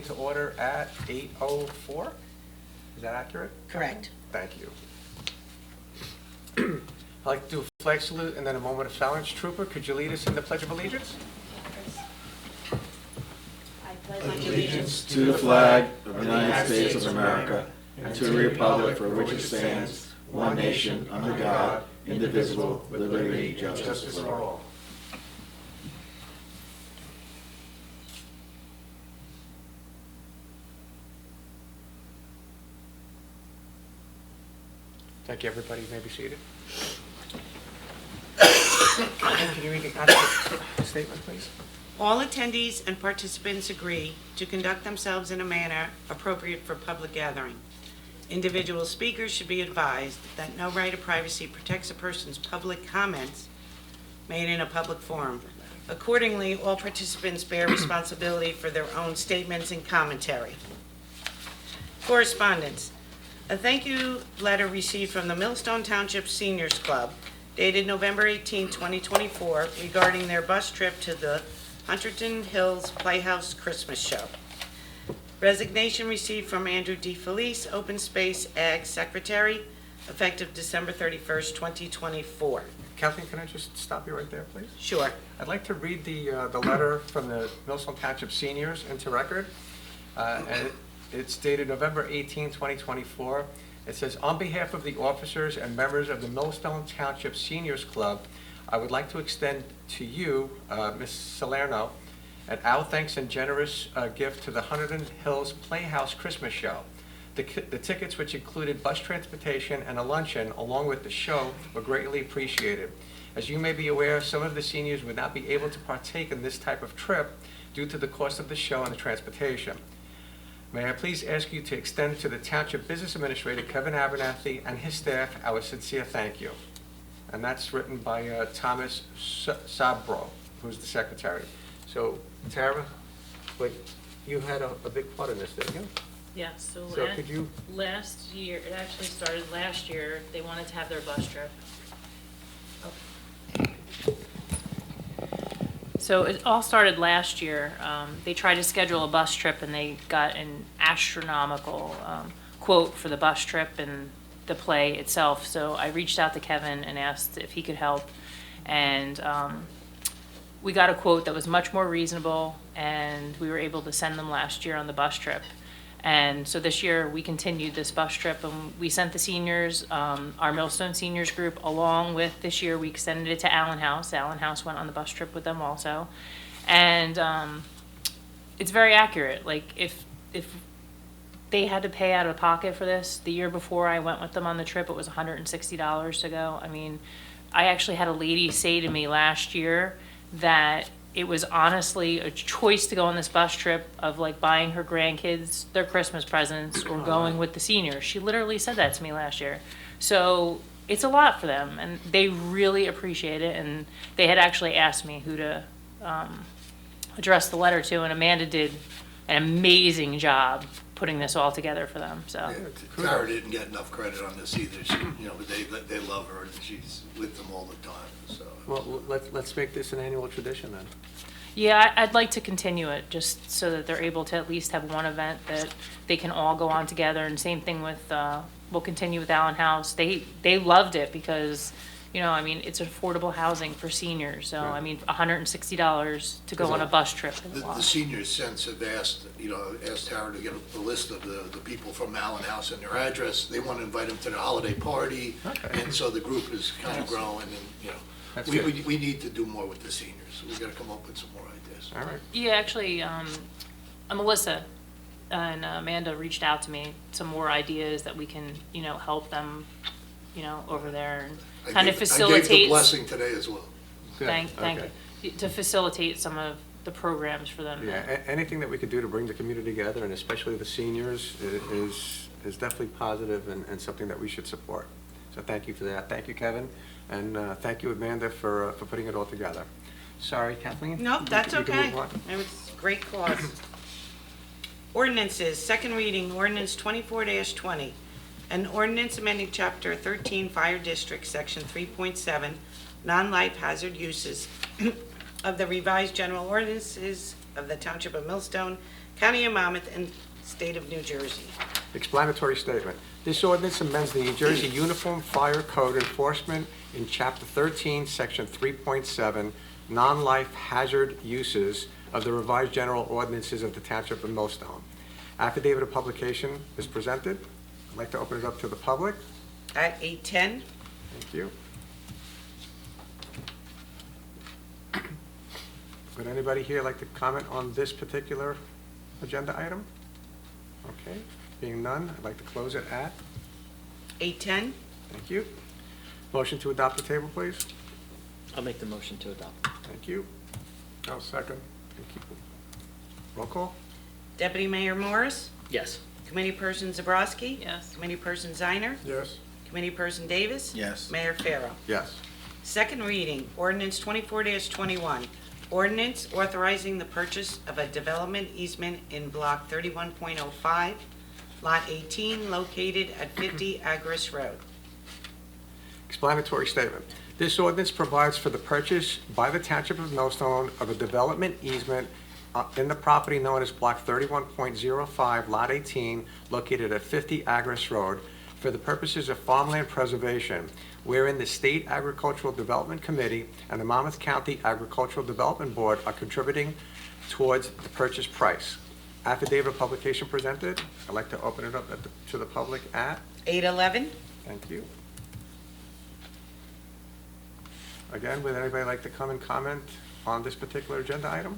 to order at 8:04. Is that accurate? Correct. Thank you. I'd like to do a flag salute and then a moment of silence. Trooper, could you lead us in the Pledge of Allegiance? I pledge allegiance To the flag of the United States of America and to the republic for which it stands, one nation, under God, indivisible, with liberty and justice for all. Thank you, everybody. You may be seated. Can you read the contact statement, please? All attendees and participants agree to conduct themselves in a manner appropriate for public gathering. Individual speakers should be advised that no right of privacy protects a person's public comments made in a public forum. Accordingly, all participants bear responsibility for their own statements and commentary. Correspondence. A thank you letter received from the Millstone Township Seniors Club dated November 18, 2024, regarding their bus trip to the Hunterton Hills Playhouse Christmas Show. Resignation received from Andrew D. Felice, Open Space Ag Secretary, effective December 31st, 2024. Kathleen, can I just stop you right there, please? Sure. I'd like to read the letter from the Millstone Township Seniors into record. And it's dated November 18, 2024. It says, on behalf of the officers and members of the Millstone Township Seniors Club, I would like to extend to you, Ms. Salerno, our thanks and generous gift to the Hunterton Hills Playhouse Christmas Show. The tickets, which included bus transportation and a luncheon along with the show, were greatly appreciated. As you may be aware, some of the seniors would not be able to partake in this type of trip due to the cost of the show and the transportation. May I please ask you to extend to the Township Business Administrator, Kevin Abernathy, and his staff our sincere thank you. And that's written by Thomas Sabro, who's the secretary. So, Tara, wait, you had a big part in this, didn't you? Yeah, So could you, last year, it actually started last year, they wanted to have their bus trip. So it all started last year. They tried to schedule a bus trip and they got an astronomical quote for the bus trip and the play itself. So I reached out to Kevin and asked if he could help. And we got a quote that was much more reasonable, and we were able to send them last year on the bus trip. And so this year we continued this bus trip, and we sent the seniors, our Millstone Seniors group, along with this year we extended it to Allen House. Allen House went on the bus trip with them also. And it's very accurate. Like if they had to pay out of pocket for this, the year before I went with them on the trip, it was $160 to go. I mean, I actually had a lady say to me last year that it was honestly a choice to go on this bus trip of like buying her grandkids their Christmas presents or going with the seniors. She literally said that to me last year. So it's a lot for them, and they really appreciate it. And they had actually asked me who to address the letter to, and Amanda did an amazing job putting this all together for them. So Yeah, Tara didn't get enough credit on this either. She, they love her, and she's with them all the time. So well, let's make this an annual tradition then. yeah, I'd like to continue it just so that they're able to at least have one event that they can all go on together. And same thing with, we'll continue with Allen House. They loved it because, I mean, it's affordable housing for seniors. So, Right. I mean, $160 to go on a bus trip is a the lot. seniors since have asked Tara to get a list of the people from Allen House and their address. They want to invite them to the holiday party, Okay. and so the group is kind of growing. And That's we good. need to do more with the seniors. We got to come up with some more ideas. All right. Yeah, actually, Melissa and Amanda reached out to me, some more ideas that we can, help them, over there and kind of I gave the facilitate. blessing today as well. Good. Thank Okay. you. To facilitate some of the programs for them. Yeah, anything that we could do to bring the community together, and especially the seniors, is definitely positive and something that we should support. So thank you for that. Thank you, Kevin, and thank you, Amanda, for putting it all together. Sorry, Kathleen? No, that's You can okay. move on. It was a great cause. Ordinances, second reading, ordinance 24-20. An ordinance amending Chapter 13 Fire District, Section 3.7, non-life hazard uses of the revised general ordinances of the Township of Millstone, County of Monmouth, and State of New Jersey. Explanatory statement. This ordinance amends the New Jersey Uniform Fire Code enforcement in Chapter 13, Section 3.7, non-life hazard uses of the revised general ordinances of the Township of Millstone. Affidavit of publication is presented. I'd like to open it up to the public. At 8:10, Thank you. Would anybody here like to comment on this particular agenda item? Okay, being none, I'd like to close it at, 8:10, thank you. Motion to adopt the table, please. I'll make the motion to adopt. Thank you. I'll second. Thank you. Roll call? Deputy Mayor Morris, Yes. Committee Person Zabroski, Yes. Committee Person Ziner, Yes. Committee Person Davis, Yes. Mayor Farrow. Yes. Second reading, ordinance 24-21, ordinance authorizing the purchase of a development easement in block 31.05, lot 18, located at 50 Agris Road. Explanatory statement. This ordinance provides for the purchase by the Township of Millstone of a development easement in the property known as Block 31.05, Lot 18, located at 50 Agris Road, for the purposes of farmland preservation, wherein the State Agricultural Development Committee and the Monmouth County Agricultural Development Board are contributing towards the purchase price. Affidavit of publication presented. I'd like to open it up to the public at, 8:11, thank you. Again, would anybody like to come and comment on this particular agenda item?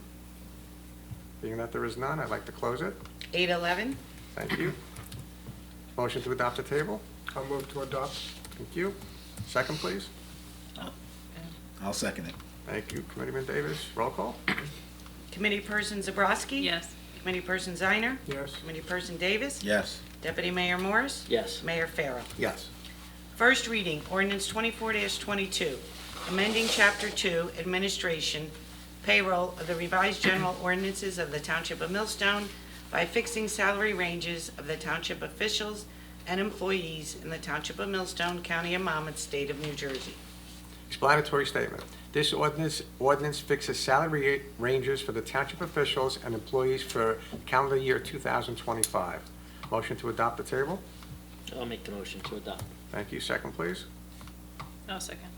Being that there is none, I'd like to close it. 8:11, Thank you. Motion to adopt the table. I'll move to adopt. Thank you. Second, please. I'll second it. Thank you, Committeeman Davis. Roll call? Committee Person Zabroski, Yes. Committee Person Ziner, Yes. Committee Person Davis, Yes. Deputy Mayor Morris, Yes. Mayor Farrow. Yes. First reading, ordinance 24-22, amending Chapter 2, Administration, Payroll of the revised general ordinances of the Township of Millstone by fixing salary ranges of the township officials and employees in the Township of Millstone, County of Monmouth, State of New Jersey. Explanatory statement. This ordinance fixes salary ranges for the township officials and employees for calendar year 2025. Motion to adopt the table. I'll make the motion to adopt. Thank you. Second, please. No, second.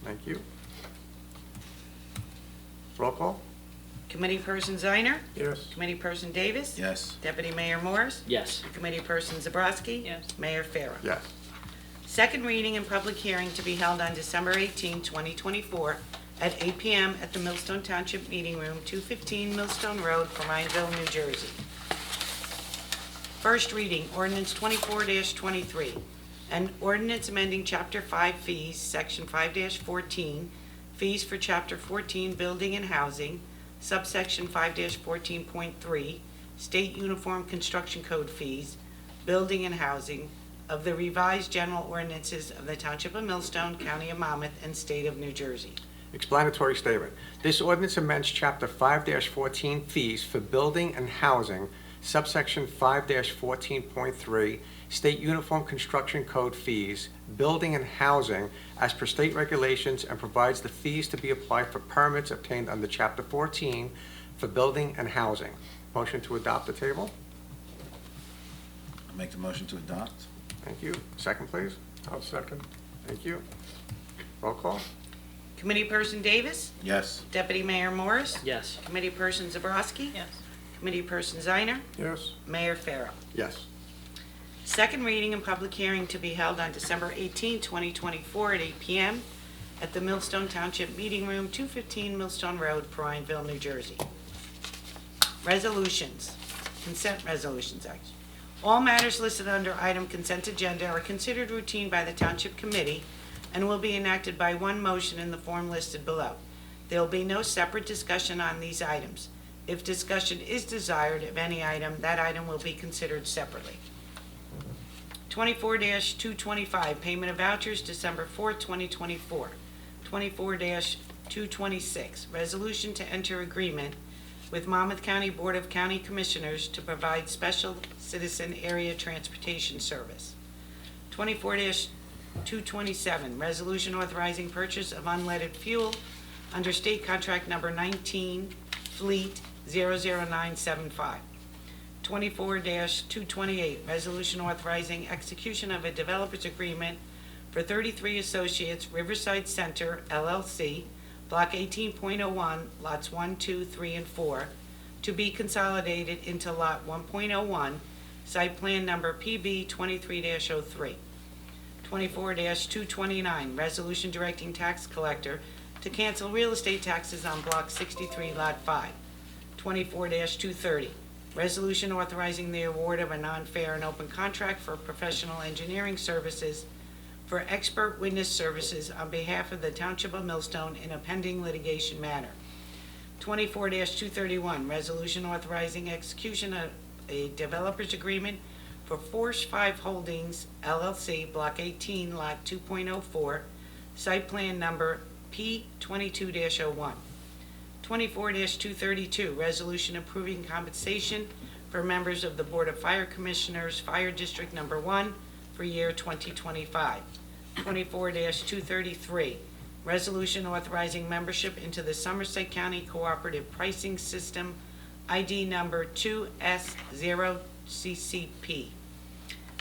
Thank you. Roll call? Committee Person Ziner, Yes. Committee Person Davis, Yes. Deputy Mayor Morris, Yes. Committee Person Zabroski, Yes. Mayor Farrow. Yes. Second reading and public hearing to be held on December 18, 2024, at 8 p.m. at the Millstone Township Meeting Room, 215 Millstone Road, Prineville, New Jersey. First reading, ordinance 24-23, an ordinance amending Chapter 5 fees, Section 5-14, fees for Chapter 14 Building and Housing, subsection 5-14.3, State Uniform Construction Code fees, building and housing, of the revised general ordinances of the Township of Millstone, County of Monmouth, and State of New Jersey. Explanatory statement. This ordinance amends Chapter 5-14 fees for building and housing, subsection 5-14.3, State Uniform Construction Code fees, building and housing, as per state regulations, and provides the fees to be applied for permits obtained under Chapter 14 for building and housing. Motion to adopt the table. I'll make the motion to adopt. Thank you. Second, please. I'll second. Thank you. Roll call? Committee Person Davis, Yes. Deputy Mayor Morris, Yes. Committee Person Zabroski, Yes. Committee Person Ziner, Yes. Mayor Farrow. Yes. Second reading and public hearing to be held on December 18, 2024, at 8 p.m. at the Millstone Township Meeting Room, 215 Millstone Road, Prineville, New Jersey. Resolutions, consent resolutions, actually. All matters listed under item consent agenda are considered routine by the Township Committee and will be enacted by one motion in the form listed below. There will be no separate discussion on these items. If discussion is desired of any item, that item will be considered separately. 24-225, payment of vouchers, December 4, 2024. 24-226, resolution to enter agreement with Monmouth County Board of County Commissioners to provide special citizen area transportation service. 24-227, resolution authorizing purchase of unleaded fuel under state contract number 19, Fleet 00975. 24-228, resolution authorizing execution of a developer's agreement for 33 Associates Riverside Center LLC, Block 18.01, lots 1, 2, 3, and 4, to be consolidated into Lot 1.01, site plan number PB 23-03. 24-229, resolution directing tax collector to cancel real estate taxes on Block 63, Lot 5. 24-230, resolution authorizing the award of a non-fair and open contract for professional engineering services for expert witness services on behalf of the Township of Millstone in a pending litigation matter. 24-231, resolution authorizing execution of a developer's agreement for Force 5 Holdings LLC, Block 18, Lot 2.04, site plan number P22-01. 24-232, resolution approving compensation for members of the Board of Fire Commissioners, Fire District Number 1, for year 2025. 24-233, resolution authorizing membership into the Somerset County Cooperative Pricing System, ID number 2S0CCP.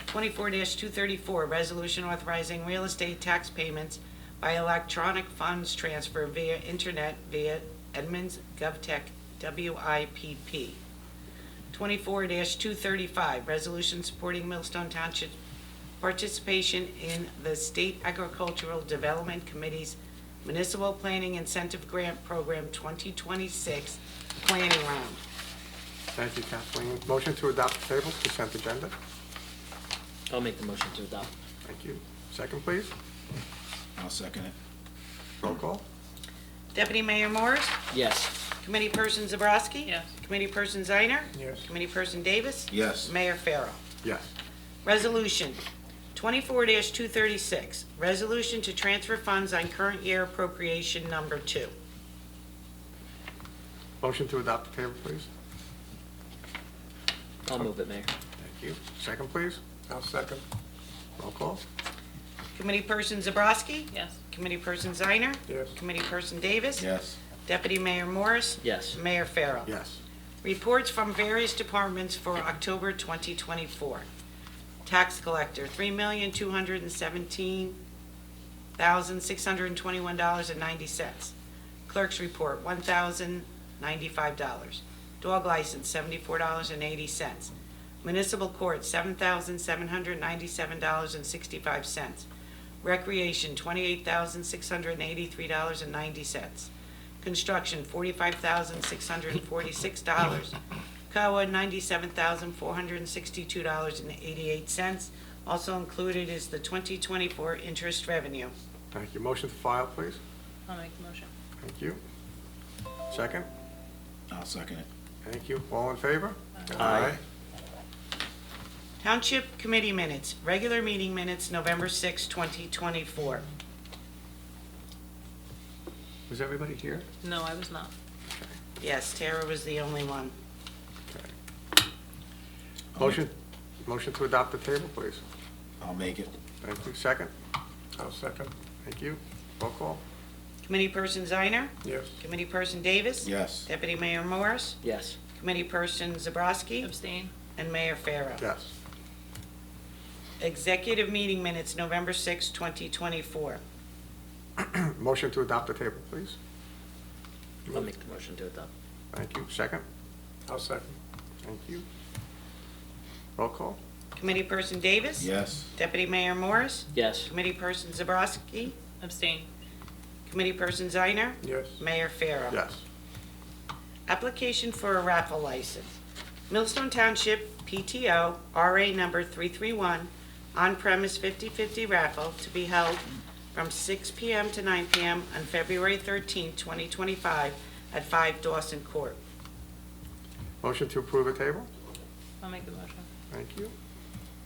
24-234, resolution authorizing real estate tax payments by electronic funds transfer via internet via Edmunds GovTech WIPP. 24-235, resolution supporting Millstone Township participation in the State Agricultural Development Committee's Municipal Planning Incentive Grant Program 2026 planning round. Thank you, Kathleen. Motion to adopt the table, consent agenda. I'll make the motion to adopt. Thank you. Second, please. I'll second it. Roll call. Deputy Mayor Morris? Yes. Committee Person Zabrowski? Yes. Committee Person Zeiner? Yes. Committee Person Davis? Yes. Mayor Farrell. Yes. Resolution 24-236, resolution to transfer funds on current year appropriation number 2. Motion to adopt the table, please. I'll move it, Mayor. Thank you. Second, please. I'll second. Roll call. Committee Person Zabrowski? Yes. Committee Person Zeiner? Yes. Committee Person Davis? Yes. Deputy Mayor Morris? Yes. Mayor Farrell. Yes. Reports from various departments for October 2024. Tax collector, $3,217,621.90. Clerk's report, $1,095. Dog license, $74.80. Municipal court, $7,797.65. Recreation, $28,683.90. Construction, $45,646. COA, $97,462.88. Also included is the 2024 interest revenue. Thank you. Motion to file, please. I'll make the motion. Thank you. Second. I'll second it. Thank you. All in favor? Aye. Township committee minutes, regular meeting minutes, November 6, 2024. Was everybody here? No, I was not. Yes, Tara was the only one. Okay. Motion to adopt the table, please. I'll make it. Thank you. Second. I'll second. Thank you. Roll call. Committee Person Zeiner? Yes. Committee Person Davis? Yes. Deputy Mayor Morris? Yes. Committee Person Zabrowski? Abstain? And Mayor Farrell. Yes. Executive meeting minutes, November 6, 2024. Motion to adopt the table, please. I'll make the motion to adopt. Thank you. Second. I'll second. Thank you. Roll call. Committee Person Davis? Yes. Deputy Mayor Morris? Yes. Committee Person Zabrowski? Abstain? Committee Person Zeiner? Yes. Mayor Farrell. Yes. Application for a raffle license. Millstone Township PTO RA number 331, on-premise 50/50 raffle to be held from 6 p.m. to 9 p.m. on February 13, 2025 at 5 Dawson Court. Motion to approve the table. I'll make the motion. Thank you.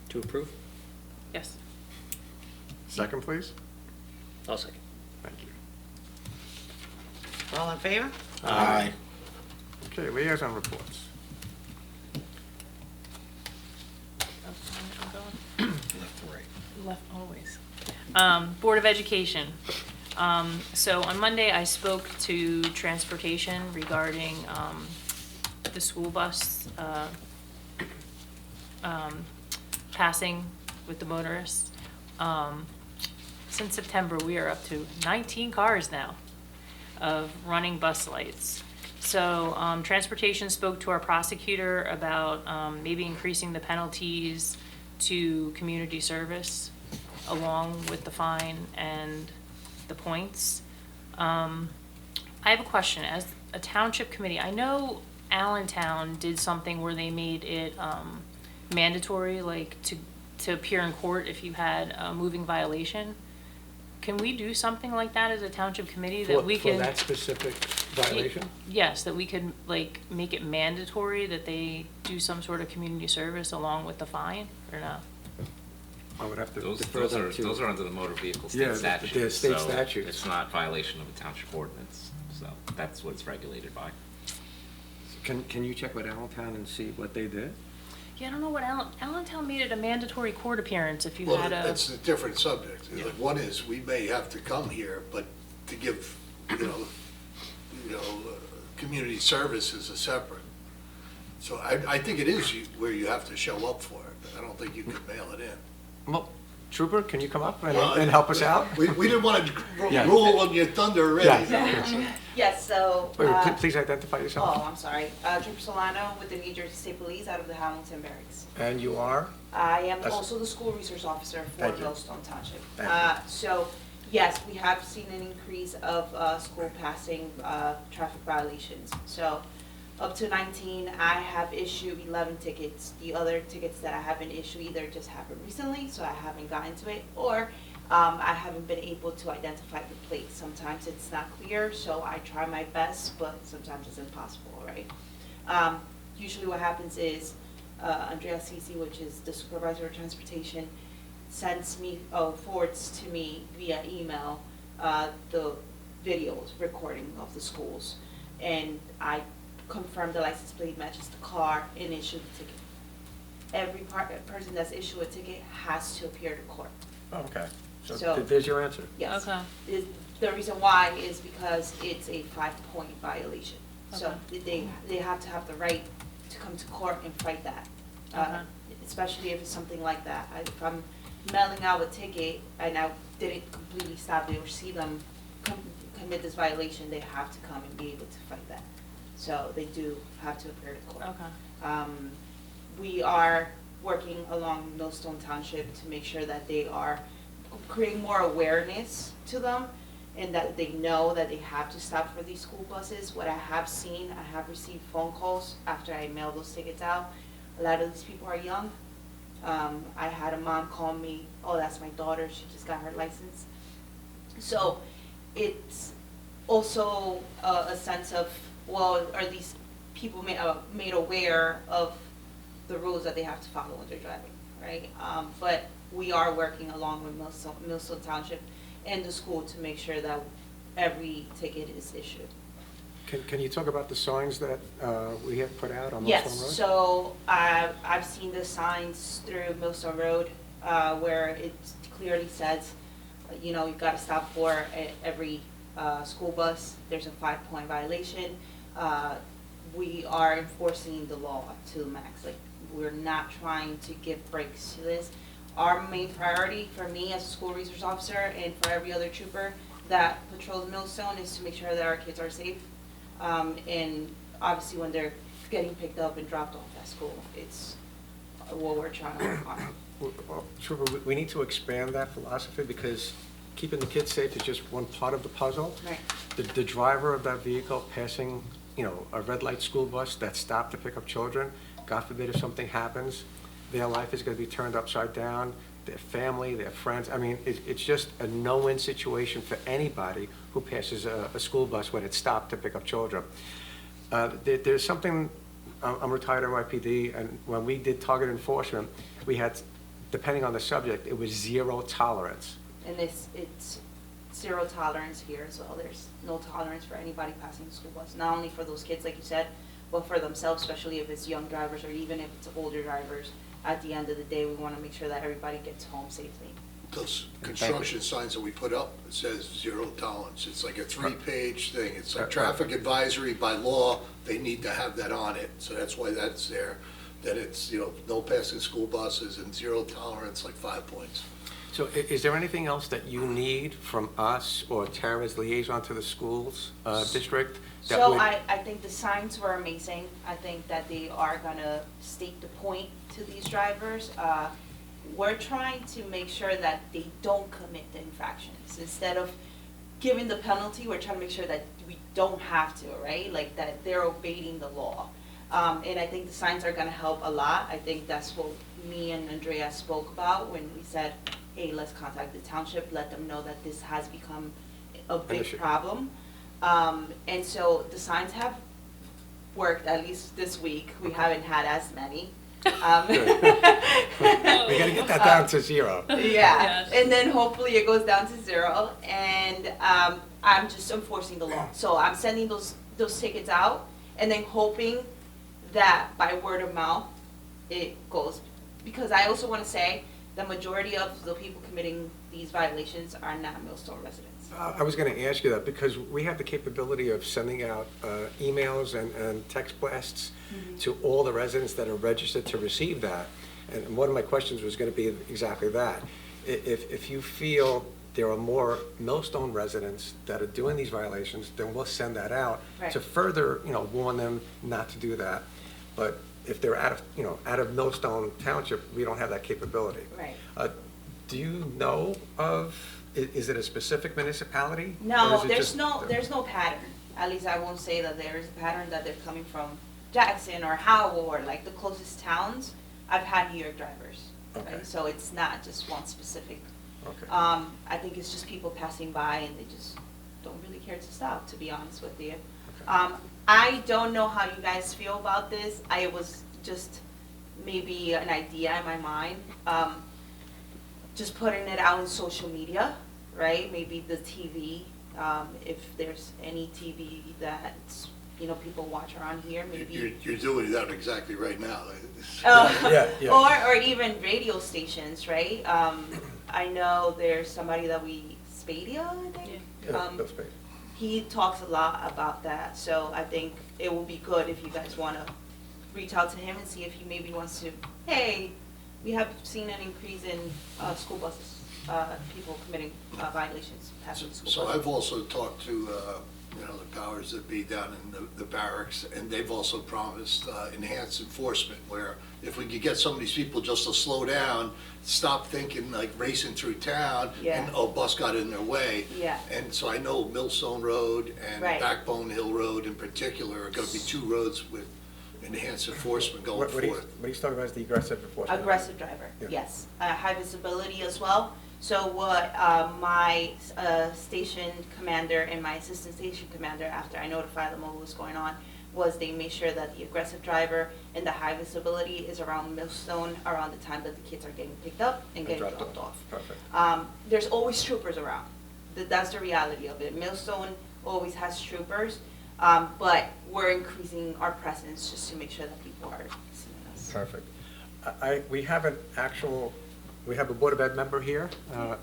To approve? Yes. Second, please. I'll second. Thank you. All in favor? Aye. Okay, liaison reports. Left to right. Left always. Board of Education. So on Monday, I spoke to Transportation regarding the school bus passing with the motorists. Since September, we are up to 19 cars now of running bus lights. So transportation spoke to our prosecutor about maybe increasing the penalties to community service along with the fine and the points. I have a question. As a township committee, I know Allentown did something where they made it mandatory, like to appear in court if you had a moving violation. Can we do something like that as a township committee that we For can? that specific violation? Yes, that we could like make it mandatory that they do some sort of community service along with the fine, or no? I would have to Those defer that are, to. those are under the motor vehicle Yeah, state the statute. state so statutes. It's not violation of a township ordinance, so that's what it's regulated by. Can you check with Allentown and see what they did? Yeah, I don't know what Allentown made it a mandatory court appearance if you Well, had a. that's a different subject. Like, one is, we may have to come here, but to give, community service is a separate. So I think it is where you have to show up for it, but I don't think you can mail it in. Well, Trooper, can you come up Well, and help us out? We didn't want to Yeah. rule on your thunder already. Yeah. Yes, so, Wait, please identify yourself. oh, I'm sorry, Trooper Solano with the New Jersey State Police out of the Hamilton Barracks. And you are? I am That's- also the school resource officer for Thank you. Millstone Township. Thank you. So, yes, we have seen an increase of school passing traffic violations. So, up to 19, I have issued 11 tickets. The other tickets that I haven't issued either just happened recently, so I haven't gotten to it, or I haven't been able to identify the plate. Sometimes it's not clear, so I try my best, but sometimes it's impossible, right? Usually what happens is Andrea Sisi, which is the supervisor of transportation, forwards to me via email the videos recording of the schools, and I confirm the license plate matches the car and issue the ticket. Every person that's issued a ticket has to appear to court. Oh, okay. So So- there's your answer. Yes. Okay. The reason why is because it's a 5-point violation. So they have to have the right to come to court and fight that. Okay. Especially if it's something like that. If I'm mailing out a ticket and I didn't completely stop it or see them commit this violation, they have to come and be able to fight that. So they do have to appear to court. Okay. We are working along Millstone Township to make sure that they are creating more awareness to them and that they know that they have to stop for these school buses. What I have seen, I have received phone calls after I mailed those tickets out. A lot of these people are young. I had a mom call me, oh, that's my daughter, she just got her license. So it's also a sense of, well, are these people made aware of the rules that they have to follow when they're driving, right? But we are working along with Millstone Township and the school to make sure that every ticket is issued. Can you talk about the signs that we have put out on Millstone Road? Yes, so I've seen the signs through Millstone Road where it clearly says, you've got to stop for every school bus. There's a 5-point violation. We are enforcing the law to the max. Like, we're not trying to give breaks to this. Our main priority for me as a school resource officer and for every other trooper that patrols Millstone is to make sure that our kids are safe. And obviously when they're getting picked up and dropped off at school, it's what we're trying to work on. Well, Trooper, we need to expand that philosophy because keeping the kids safe is just one part of the puzzle. Right. The driver of that vehicle passing, a red light school bus that stopped to pick up children, God forbid if something happens, their life is going to be turned upside down, their family, their friends. I mean, it's just a no-win situation for anybody who passes a school bus when it's stopped to pick up children. There's something, I'm retired NYPD, and when we did target enforcement, we had, depending on the subject, it was 0 tolerance. And it's 0 tolerance here as well. There's no tolerance for anybody passing the school bus, not only for those kids, like you said, but for themselves, especially if it's young drivers or even if it's older drivers. At the end of the day, we want to make sure that everybody gets home safely. Those construction signs that we put up, it says 0 tolerance. It's like a 3-page thing. It's like traffic advisory by law, they need to have that on it, so that's why that's there. that it's, no passing school buses and 0 tolerance, like 5 points. So is there anything else that you need from us or Tara's liaison to the schools district? that So would- I think the signs were amazing. I think that they are gonna state the point to these drivers. We're trying to make sure that they don't commit the infractions. Instead of giving the penalty, we're trying to make sure that we don't have to, right? Like that they're obeying the law. And I think the signs are gonna help a lot. I think that's what me and Andrea spoke about when we said, hey, let's contact the township, let them know that this has become a big issue. problem. And so the signs have worked, at least this week. We haven't had as many. We gotta get that down to 0. Yeah, Yes. and then hopefully it goes down to 0, and I'm just enforcing the law. So I'm sending those tickets out, and then hoping that by word of mouth, it goes. Because I also want to say, the majority of the people committing these violations are not Millstone residents. I was going to ask you that because we have the capability of sending out emails and text blasts to all the residents that are registered to receive that. And one of my questions was going to be exactly that. If you feel there are more Millstone residents that are doing these violations, then we'll send that out Right. to further, warn them not to do that. But if they're out of Millstone Township, we don't have that capability. Right. Do you know of, is it a specific municipality? Or No, is it there's just- no pattern. At least I won't say that there is a pattern that they're coming from Jackson or Howell or like the closest towns. I've had New York drivers, Okay. right? So it's not just one specific. Okay. I think it's just people passing by and they just don't really care to stop, to be honest with you. I don't know how you guys feel about this. I was just maybe an idea in my mind. Just putting it out on social media, right? Maybe the TV, if there's any TV that, people watch around here, maybe. You're doing that exactly right now. Yeah. Or even radio stations, right? I know there's somebody that Spadia, I think. Yeah, that's great. He talks a lot about that, so I think it will be good if you guys want to reach out to him and see if he maybe wants to, hey, we have seen an increase in school buses, people committing violations, passing the school So bus. I've also talked to, the powers that be down in the barracks, and they've also promised enhanced enforcement, where if we could get some of these people just to slow down, stop thinking like racing through town, Yeah. and, bus got in their way. Yeah. And so I know Millstone Road and Right. Backbone Hill Road in particular are gonna be 2 roads with enhanced enforcement going What forward. he's talking about is the aggressive enforcement. Aggressive driver, Yeah. yes. High visibility as well. So what my station commander and my assistant station commander, after I notified them what was going on, was they made sure that the aggressive driver and the high visibility is around Millstone around the time that the kids are getting picked up and getting dropped off. Perfect. There's always troopers around. That's the reality of it. Millstone always has troopers, but we're increasing our presence just to make sure that people are seeing us. Perfect. We have a Board of Ed member here,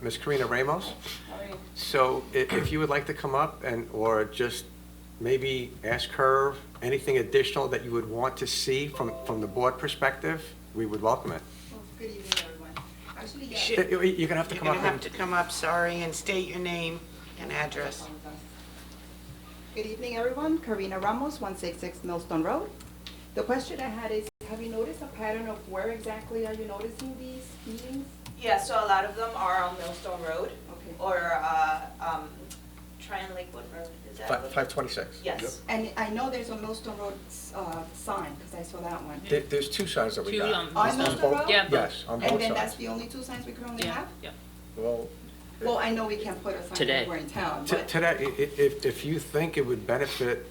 Ms. Karina Ramos. All right. So if you would like to come up or just maybe ask her anything additional that you would want to see from the board perspective, we would welcome it. Good evening, everyone. Actually, yes. You're going to have to You're come gonna up. have to come up, sorry, and state your name and address. Good evening, everyone. Karina Ramos, 166 Millstone Road. The question I had is, have you noticed a pattern of where exactly are you noticing these meetings? Yeah, so a lot of them are on Millstone Road Okay. or Tryon Lakewood Road, is that? 526. Yes. And I know there's a Millstone Road sign, because I saw that one. There's 2 signs that we Two got. on On Millstone both- Road? Yeah. Yes, on both And then that's sides. the only 2 signs we currently Yeah, have? yeah. Well, Well, I know we can't put a sign Today. if we're in town, but today, if you think it would benefit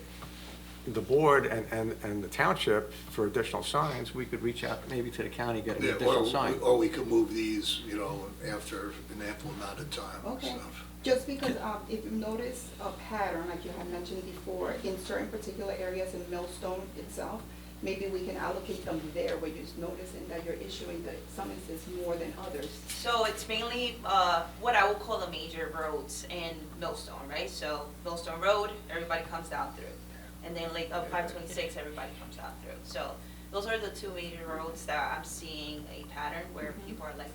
the board and the township for additional signs, we could reach out maybe to the county, get an Yeah, additional sign. or we could move these, after an ample amount of time and Okay. stuff. just because if you notice a pattern, like you had mentioned before, in certain particular areas in Millstone itself, maybe we can allocate them there where you're noticing that you're issuing the summonses more than others. So it's mainly what I would call the major roads in Millstone, right? So Millstone Road, everybody comes down through. And then 526, everybody comes down through. So Those are the two major roads that I'm seeing a pattern where people are like,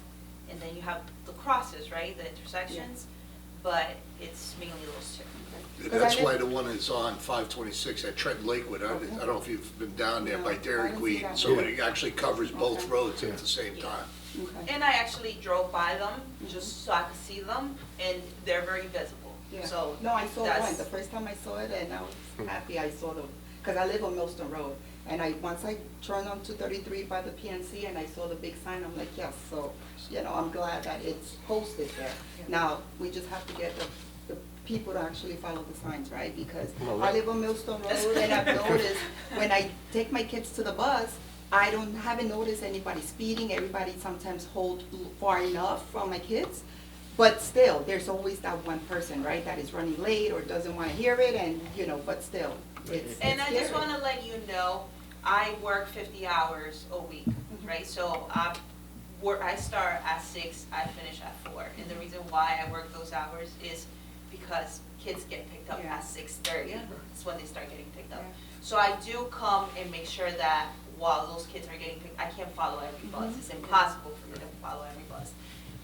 and then you have the crosses, right, the intersections, but it's mainly those two. That's why the one is on 526 at Trenton Lakewood. I don't know if you've been down there by No, I Dairy didn't see Queen, that. so it actually covers both Okay. roads at the same time. Okay. And I actually drove by them just so I could see them, and they're very visible. Yeah. So No, I saw that's- one, the first time I saw it, and I was happy I saw them, because I live on Millstone Road. And once I turned on 233 by the PNC and I saw the big sign, I'm like, yes, so, I'm glad that it's posted there. Now, we just have to get the people to actually follow the signs, right? Because I live on Millstone Road, and I've noticed, when I take my kids to the bus, haven't noticed anybody speeding, everybody sometimes hold far enough from my kids. But still, there's always that one person, right, that is running late or doesn't want to hear it, and, but still, it's And I just scary. want to let you know, I work 50 hours a week, right? So I start at 6, I finish at 4. And the reason why I work those hours is because kids get picked up Yeah. at 6:30. It's when they start getting picked up. Yeah. So I do come and make sure that while those kids are getting picked, I can't follow every bus. It's impossible for me to follow every bus.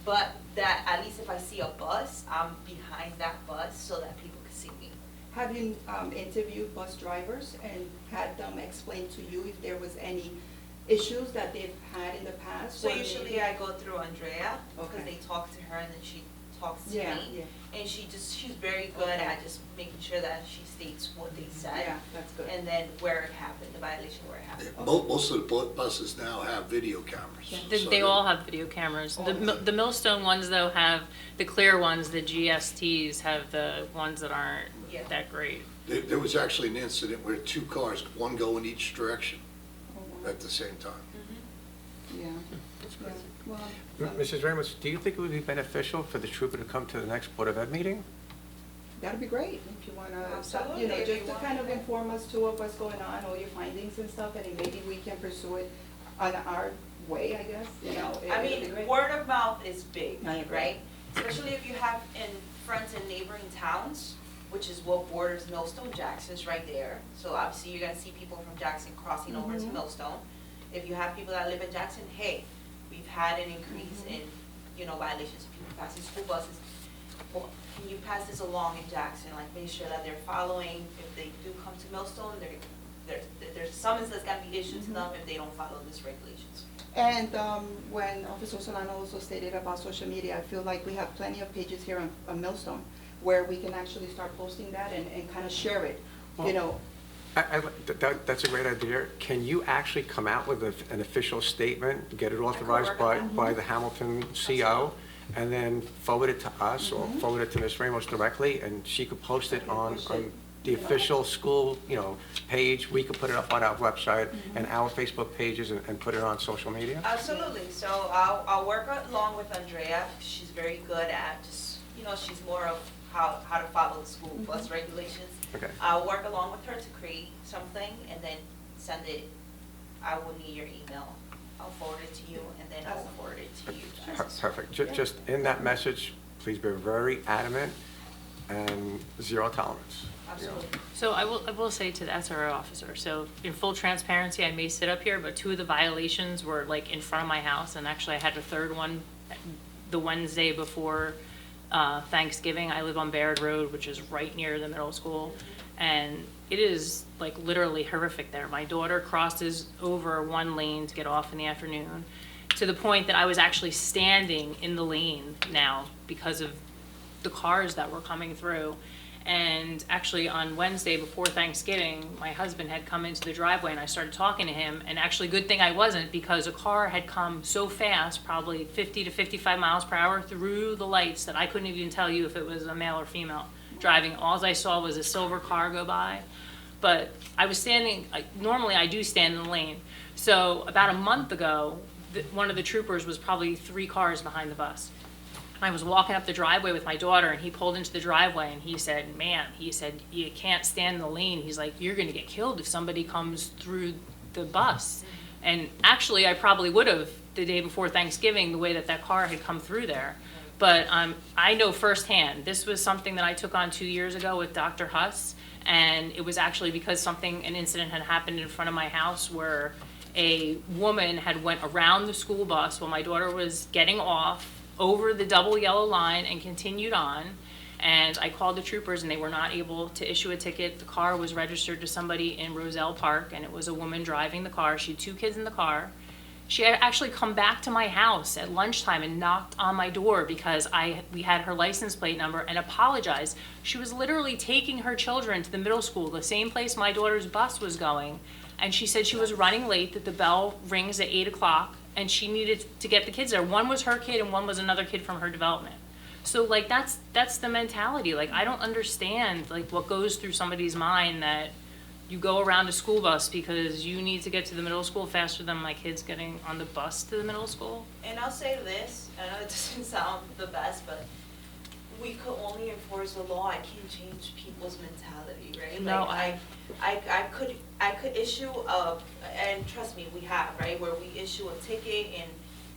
But that, at least if I see a bus, I'm behind that bus so that people can see me. Have you interviewed bus drivers and had them explain to you if there was any issues that they've had in the past? So or usually maybe- I go through Andrea, because Okay. they talk to her and then she talks to Yeah, me. yeah. And she's very good Okay. at just making sure that she states what they said. Yeah, that's good. And then where it happened, the violation where it happened. Most of the buses now have video cameras. They, so they all have video cameras. The Millstone ones, though, have the clear ones. The GSTs have the ones that aren't Yeah. that great. There was actually an incident where 2 cars, one go in each direction Oh, wow. at the same time. Yeah. Yeah. Well, Mrs. Ramos, do you think it would be beneficial for the trooper to come to the next Board of Ed meeting? that'd be great if you want to, Absolutely, if just you to want. kind of inform us too of what's going on, all your findings and stuff, and then maybe we can pursue it on our way, I guess, I it'd be mean, great. word of mouth is big, I agree. right? Especially if you have friends in neighboring towns, which is what borders Millstone, Jackson's right there. So obviously you're gonna see people from Jackson crossing over to Millstone. If you have people that live in Jackson, hey, we've had an increase in, violations of people passing school buses. Well, can you pass this along in Jackson, like make sure that they're following, if they do come to Millstone, there's summons that's gotta be issued to them if they don't follow these regulations. And when Officer Solano also stated about social media, I feel like we have plenty of pages here on Millstone where we can actually start posting that and kind of share it, That's a great idea. Can you actually come out with an official statement, get it authorized by the Hamilton CO, and then forward it to us or forward it to Ms. Ramos directly, and she could post it on the official school, page? We could put it up on our website and our Facebook pages and put it on social media? Absolutely. So I'll work along with Andrea. She's very good at just, she's more of how to follow the school bus regulations. Okay. I'll work along with her to create something and then send it. I will need your email. I'll forward it to you and then I'll forward it to you guys. Perfect. Just in that message, please be very adamant and zero tolerance. Absolutely. So I will say to the SRO officer, so in full transparency, I may sit up here, but 2 of the violations were like in front of my house, and actually I had a third one the Wednesday before Thanksgiving. I live on Baird Road, which is right near the middle school, and it is like literally horrific there. My daughter crosses over one lane to get off in the afternoon, to the point that I was actually standing in the lane now because of the cars that were coming through. And actually on Wednesday before Thanksgiving, my husband had come into the driveway and I started talking to him, and actually good thing I wasn't, because a car had come so fast, probably 50 to 55 miles per hour through the lights, that I couldn't even tell you if it was a male or female driving. All I saw was a silver car go by. But I was standing, normally I do stand in the lane. So about a month ago, one of the troopers was probably 3 cars behind the bus. I was walking up the driveway with my daughter, and he pulled into the driveway, and he said, "Man," he said, "you can't stand in the lane." He's like, "You're gonna get killed if somebody comes through the bus." And actually, I probably would have the day before Thanksgiving, the way that car had come through there. But I know firsthand, this was something that I took on 2 years ago with Dr. Huss, and it was actually because an incident had happened in front of my house where a woman had went around the school bus while my daughter was getting off over the double yellow line and continued on. And I called the troopers and they were not able to issue a ticket. The car was registered to somebody in Roselle Park, and it was a woman driving the car. She had 2 kids in the car. She had actually come back to my house at lunchtime and knocked on my door because we had her license plate number, and apologized. She was literally taking her children to the middle school, the same place my daughter's bus was going. And she said she was running late, that the bell rings at 8 o'clock, and she needed to get the kids there. One was her kid and one was another kid from her development. So like that's the mentality. Like, I don't understand like what goes through somebody's mind that you go around a school bus because you need to get to the middle school faster than my kids getting on the bus to the middle school. And I'll say this, I know it doesn't sound the best, but we could only enforce the law. I can't change people's mentality, right? No, Like, I could issue and trust me, we have, right, where we issue a ticket and,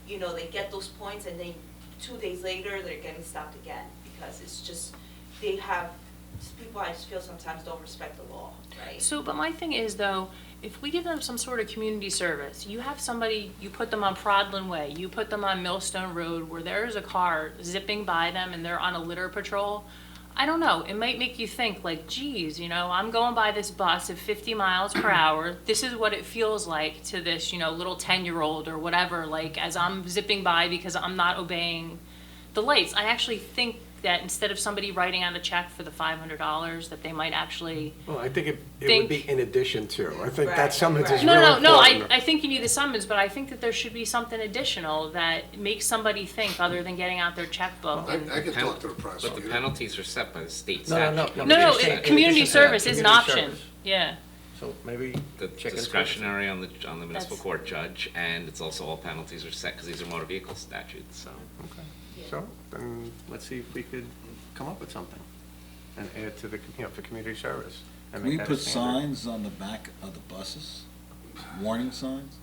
you know, they get those points and then 2 days later, they're getting stopped again because it's just, people I just feel sometimes don't respect the law, right? So, but my thing is though, if we give them some sort of community service, you have somebody, you put them on Prodlin Way, you put them on Millstone Road where there's a car zipping by them and they're on a litter patrol, I don't know, it might make you think like, geez, you know, I'm going by this bus at 50 miles per hour. This is what it feels like to this, you know, little 10-year-old or whatever, like as I'm zipping by because I'm not obeying the lights. I actually think that instead of somebody writing out a check for the $500, that they might actually. Well, I think it would be in addition to. I think that Right, summons is right. really important. No, I think you need the summons, but I think that there should be something additional that makes somebody think other than getting out their checkbook. I can talk to the But the prosecutor. penalties are set by the state No, statute. no, No, in community addition to that, service is an community option, service. yeah. So maybe The check into it. discretionary on the municipal That's- court judge, and it's also all penalties are set because these are motor vehicle statutes, so. Okay. So then let's see if we could come up with something and add to the, you know, for community service. and Can we make that a put standard. signs on the back of the buses? Warning signs?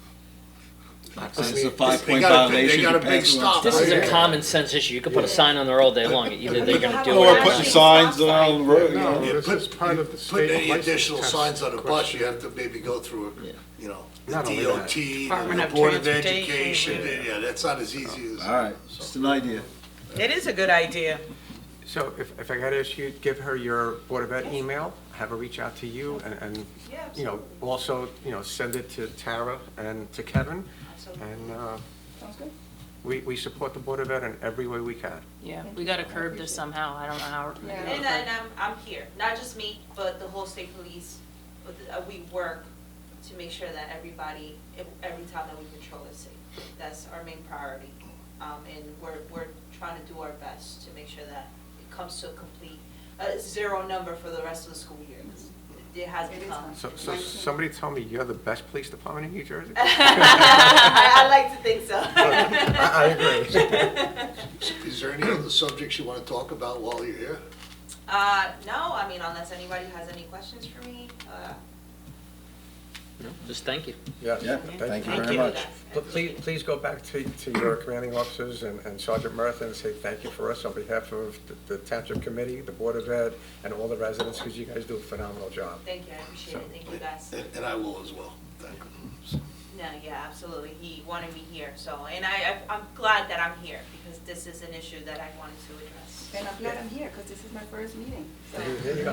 Like, They this is a got a- 5-point they violation. got a you big pass it on. stop. This is Yeah. a common sense issue. You could put a sign on there all day long. Either they're gonna do Or it we're or putting not. signs on the road. you No, know. Yeah, this put- is part of the Put state any license additional test signs on the bus, question. you have to maybe go through, Yeah. you know, the Not only that. DOT, Department the of Board of Transportation. Education, yeah, that's not as easy as. All right, just an idea. It is a good idea. So if I got to ask you, give her your Board of Ed email, have her reach out to you, and Yeah, you know, also, you know, send it to Tara and to Kevin. Absolutely. And Sounds good. we support the Board of Ed in every way we can. Yeah, Thank we you gotta so much. curb this somehow, I don't know how we're gonna do And, it. and I'm here, not just me, but the whole state police, we work to make sure that everybody, every town that we patrol is safe. That's our main priority. And we're trying to do our best to make sure that it comes to a complete, zero number for the rest of the school year. 'Cause it has It is become. hard. So somebody told me you're the best police department in New Jersey? I like to think so. I agree. Is there any other subjects you want to talk about while you're here? No, I mean, unless anybody has any questions for me, No, just thank you. Yes. Yeah, thank you very you. much. But please go back to your commanding officers and Sergeant Murtha and say thank you for us on behalf of the Township Committee, the Board of Ed, and all the residents, because you guys do a phenomenal job. Thank you, I appreciate it, thank you guys. And I will as well, thank you. No, yeah, absolutely. He wanted me here, so, and I'm glad that I'm here because this is an issue that I wanted to address. And I'm glad I'm here, because this is my first meeting. So, There you go.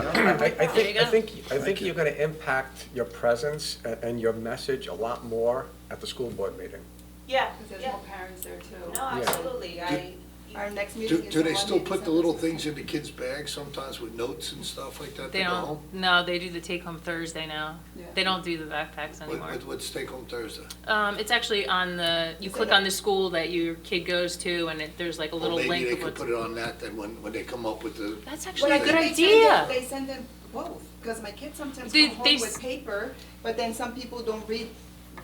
I think you're going to impact your presence and your message a lot more at the school board meeting. Yeah, because there's yeah. more parents there too. No, absolutely. Our next meeting is Do the they one still in put the December. little things in the kids' bags sometimes with notes and stuff like that to They go don't, home? no, they do the take-home Thursday now. Yeah. They don't do the backpacks anymore. What's take home Thursday? It's actually on the, you click on the school that your kid goes to, and there's like a little Well, link maybe they of could what's. put it on that then when they come up with the. That's But actually I a good think they send idea. They send them both, because my kids sometimes They- come they home s- with paper, but then some people don't read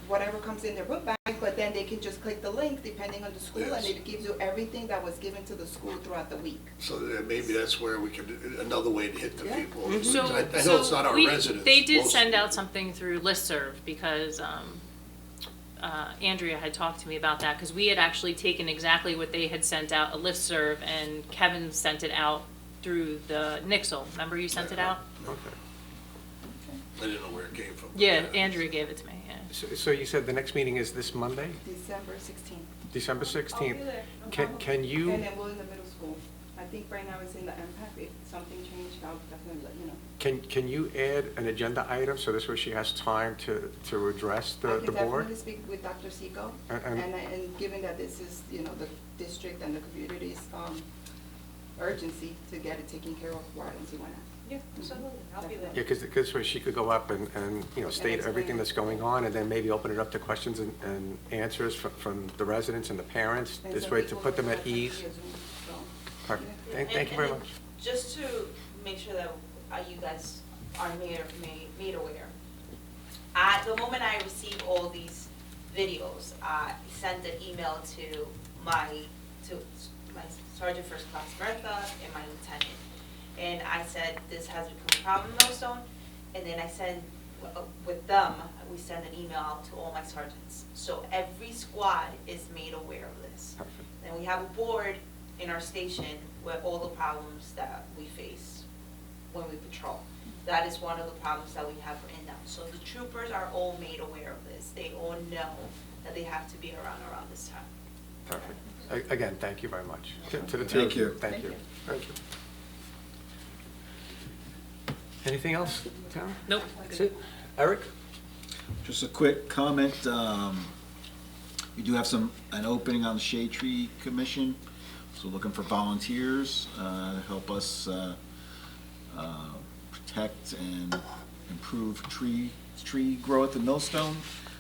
whatever comes in their book bag, but then they can just click the link depending on the school, and Yes. it gives you everything that was given to the school throughout the week. So maybe that's where we could, another way to hit the Yeah. people. So, I know it's not our we- residents. They did most- send out something through listserv because Andrea had talked to me about that, because we had actually taken exactly what they had sent out, a listserv, and Kevin sent it out through the Nixle. Remember you sent it out? Okay. I didn't know where it came from. Yeah, Andrea gave it to me, yeah. So you said the next meeting is this Monday, December 16th. December I'll be 16th? there, no Can, problem. can you, And then we're in the middle school. I think right now it's in the MPAC. If something changed, I'll definitely let you know. can you add an agenda item so this way she has time to address I the can board? definitely speak with Dr. Seco, And- and given that this is, you know, the district and the community's urgency to get it taken care of, why don't you want to? Yeah, absolutely, I'll be there. Yeah, because this way she could go up and, you know, state everything that's going on, and then maybe open it up to questions and answers from the residents and the parents, And this some way to people put them will at have ease. via Zoom, so, Perfect. yeah. Thank you very And much. just to make sure that you guys are made aware, at the moment I receive all these videos, I sent an email to my Sergeant First Class Bertha and my lieutenant. And I said, this has become a problem in Millstone. And then I sent, with them, we send an email out to all my sergeants. So every squad is made aware of this. Perfect. And we have a board in our station with all the problems that we face when we patrol. That is one of the problems that we have written down. So the troopers are all made aware of this. They all know that they have to be around this time. Perfect. Again, thank you very much. To the two Thank of you. you. Thank you. Thank you. Anything else, Tara? Nope. That's it. Eric? Just a quick comment. We do have an opening on the Shade Tree Commission, so looking for volunteers to help us protect and improve tree growth in Millstone.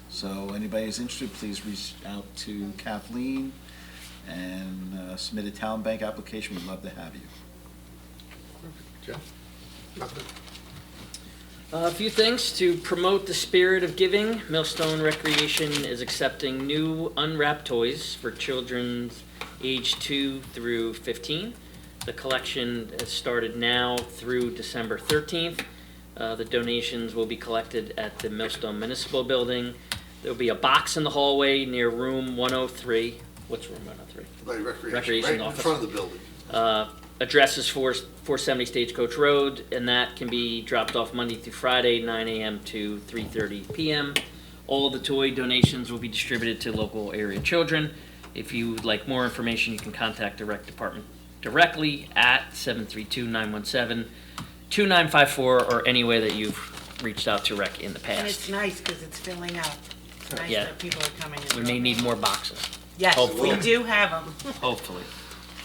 So anybody who's interested, please reach out to Kathleen and submit a town bank application. We'd love to have you. Jeff? Nothing? A few things to promote the spirit of giving. Millstone Recreation is accepting new unwrapped toys for children age 2 through 15. The collection has started now through December 13th. The donations will be collected at the Millstone Municipal Building. There'll be a box in the hallway near room 103. What's room 103? By recreation, Recreation right in office. front of the building. Address is 470 Stagecoach Road, and that can be dropped off Monday through Friday, 9 a.m. to 3:30 p.m. All of the toy donations will be distributed to local area children. If you would like more information, you can contact the rec department directly at 732-917-2954, or any way that you've reached out to rec in the And it's past. nice because it's filling out. It's nice Yeah. that people are coming in. We may need more boxes, Yes, we hopefully. do have them. hopefully.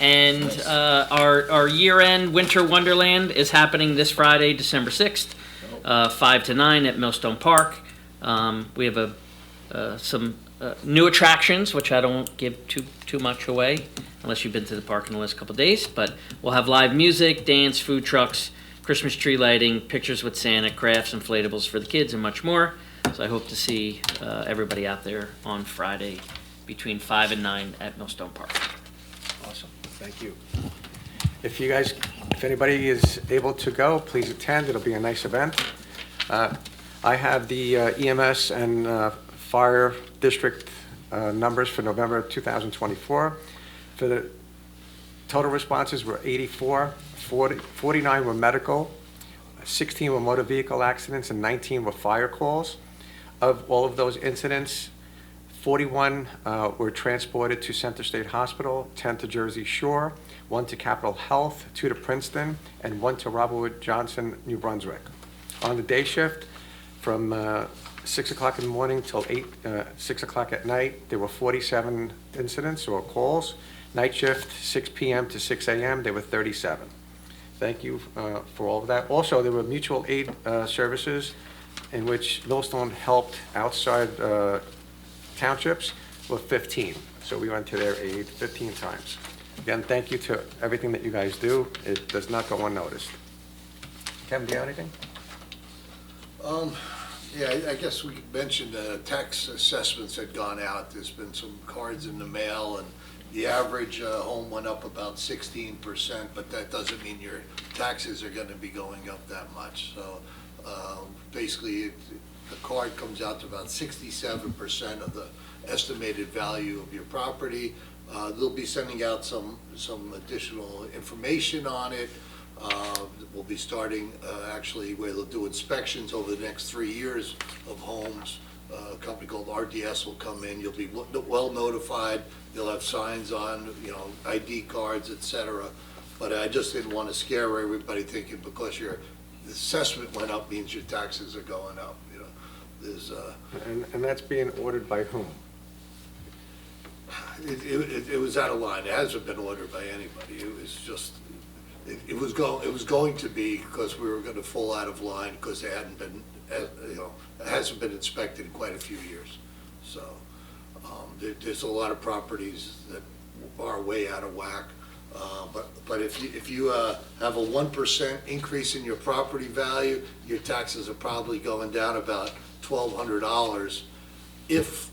And our year-end Winter Wonderland is happening this Friday, December 6th, 5 to 9 at Millstone Park. We have some new attractions, which I don't give too much away, unless you've been to the park in the last couple of days. But we'll have live music, dance, food trucks, Christmas tree lighting, pictures with Santa, crafts, inflatables for the kids, and much more. So I hope to see everybody out there on Friday between 5 and 9 at Millstone Park. Awesome. Thank you. If anybody is able to go, please attend. It'll be a nice event. I have the EMS and fire district numbers for November 2024. For the total responses were 84, 49 were medical, 16 were motor vehicle accidents, and 19 were fire calls. Of all of those incidents, 41 were transported to Center State Hospital, 10 to Jersey Shore, 1 to Capitol Health, 2 to Princeton, and 1 to Robert Wood Johnson, New Brunswick. On the day shift, from 6 o'clock in the morning till 6 o'clock at night, there were 47 incidents or calls. Night shift, 6 p.m. to 6 a.m., there were 37. Thank you for all of that. Also, there were mutual aid services in which Millstone helped outside townships with 15. So we went to their aid 15 times. Again, thank you to everything that you guys do. It does not go unnoticed. Kevin, do you have anything? Yeah, I guess we could mention tax assessments had gone out. There's been some cards in the mail, and the average home went up about 16%, but that doesn't mean your taxes are going to be going up that much. So basically, the card comes out to about 67% of the estimated value of your property. They'll be sending out some additional information on it. We'll be starting, actually, where they'll do inspections over the next 3 years of homes. A company called RDS will come in, you'll be well notified, they'll have signs on, ID cards, et cetera. But I just didn't want to scare everybody thinking because your assessment went up means your taxes are going up, There's, And that's being ordered by whom? it was out of line. It hasn't been ordered by anybody. It was just, it was going to be because we were going to fall out of line because they hadn't been, it hasn't been inspected in quite a few years. So there's a lot of properties that are way out of whack. But if you have a 1% increase in your property value, your taxes are probably going down about $1,200. If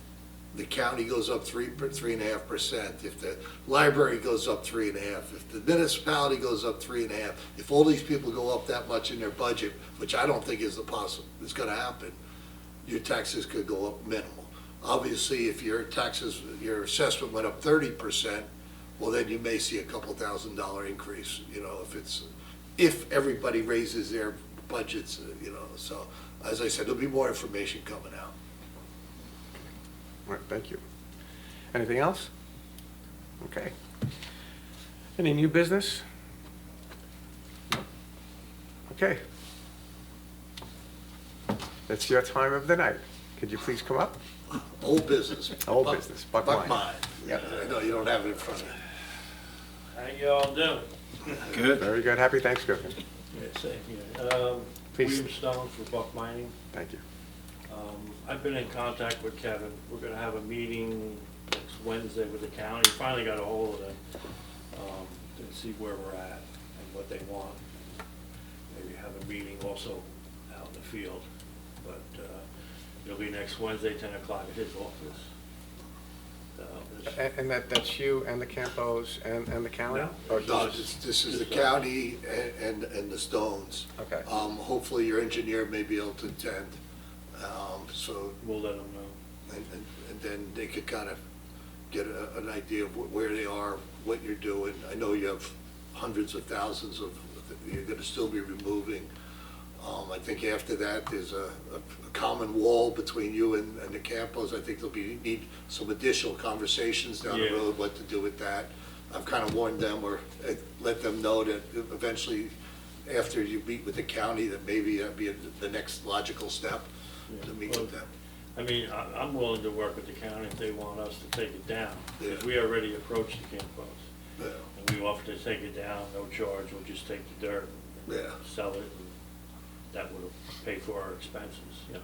the county goes up 3.5%, if the library goes up 3.5%, if the municipality goes up 3.5%, if all these people go up that much in their budget, which I don't think is it's going to happen, your taxes could go up minimal. Obviously, if your your assessment went up 30%, well, then you may see a couple $1,000 increase. If everybody raises their budgets, So, as I said, there'll be more information coming out. All right, thank you. Anything else? Okay. Any new business? Okay. It's your time of the night. Could you please come up? Old business. Old business, Buck Mine. Yep. I know you don't have it in front of you. How y'all doing? Good. Very good. Happy Thanksgiving. Yeah, same here. Please. William Stone for Buck Mining. Thank you. I've been in contact with Kevin. We're gonna have a meeting next Wednesday with the county. Finally got a hold of them, to see where we're at and what they want. Maybe have a meeting also out in the field. But, it'll be next Wednesday, 10 o'clock at his office. And that's you and the Campos and the county? No. Or No, just- this is the county and the Stones. Okay. Hopefully your engineer may be able to attend, so, We'll let them know. and then they could kind of get an idea of where they are, what you're doing. I know you have hundreds of thousands you're gonna still be removing. I think after that, there's a common wall between you and the Campos. I think need some additional conversations down the Yeah. road, what to do with that. I've kind of warned them or let them know that eventually, after you meet with the county, that maybe that'd be the next logical step to meet with them. I mean, I'm willing to work with the county if they want us to take it down. Because Yeah. we already approached the Campos. Yeah. And we offered to take it down, no charge, we'll just take the dirt and Yeah. sell it. And that would pay for our expenses,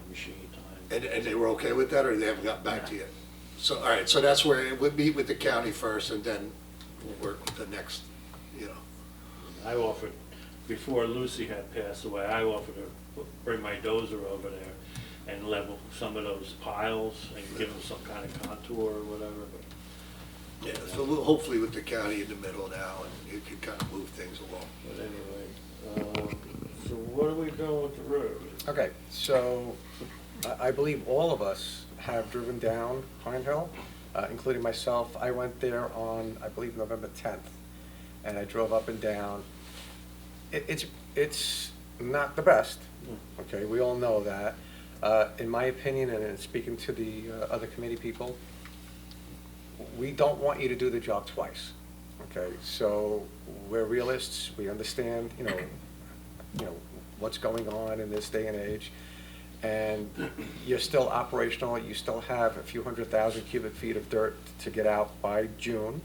machine time. And they were okay with that, or they haven't gotten back to you? So, all right, so that's where we'll meet with the county first, and then we'll work with the next, I offered, before Lucy had passed away, I offered to bring my dozer over there and level some of those piles and give them some kind of contour or whatever, but. Yeah, so we'll hopefully with the county in the middle now, and you can kind of move things along. But anyway, so what are we doing with the road? Okay, so I believe all of us have driven down Pine Hill, including myself. I went there on, I believe, November 10th, and I drove up and down. It's not the best, okay? We all know that. In my opinion, and in speaking to the other committee people, we don't want you to do the job twice, okay? So we're realists. We understand, what's going on in this day and age, and you're still operational. You still have a few 100,000 cubic feet of dirt to get out by June,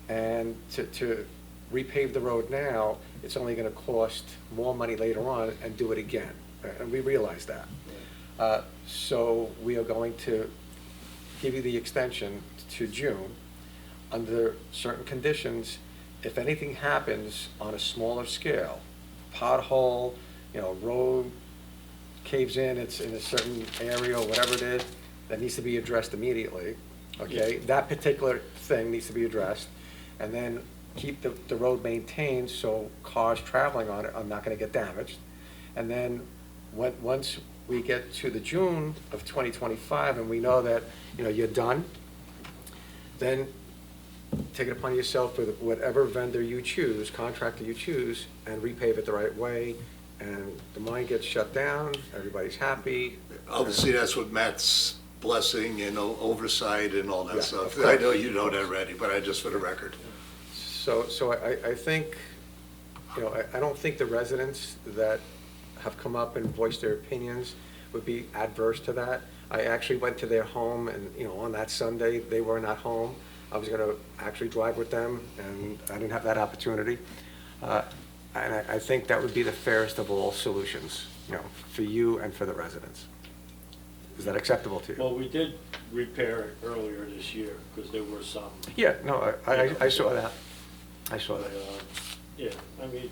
and to repave the road now, it's only going to cost more money later on and do it again, and we realize that. So we are going to give you the extension to June under certain conditions. If anything happens on a smaller scale, pothole, road caves in, it's in a certain area or whatever it is, that needs to be addressed immediately, okay? That particular thing needs to be addressed, and then keep the road maintained so cars traveling on it are not gonna get damaged. And then once we get to the June of 2025 and we know that, you're done, then take it upon yourself with whatever vendor you choose, contractor you choose, and repave it the right way, and the mine gets shut down, everybody's happy. Obviously, that's what Matt's blessing and oversight and all Yeah, that stuff. of I course. know you know that already, but I just for the record. So I think, I don't think the residents that have come up and voiced their opinions would be adverse to that. I actually went to their home and, on that Sunday, they were not home. I was gonna actually drive with them, and I didn't have that opportunity. And I think that would be the fairest of all solutions, for you and for the residents. Is that acceptable to you? Well, we did repair it earlier this year, because there were some. Yeah, no, I saw that. I saw But, that. yeah, I mean,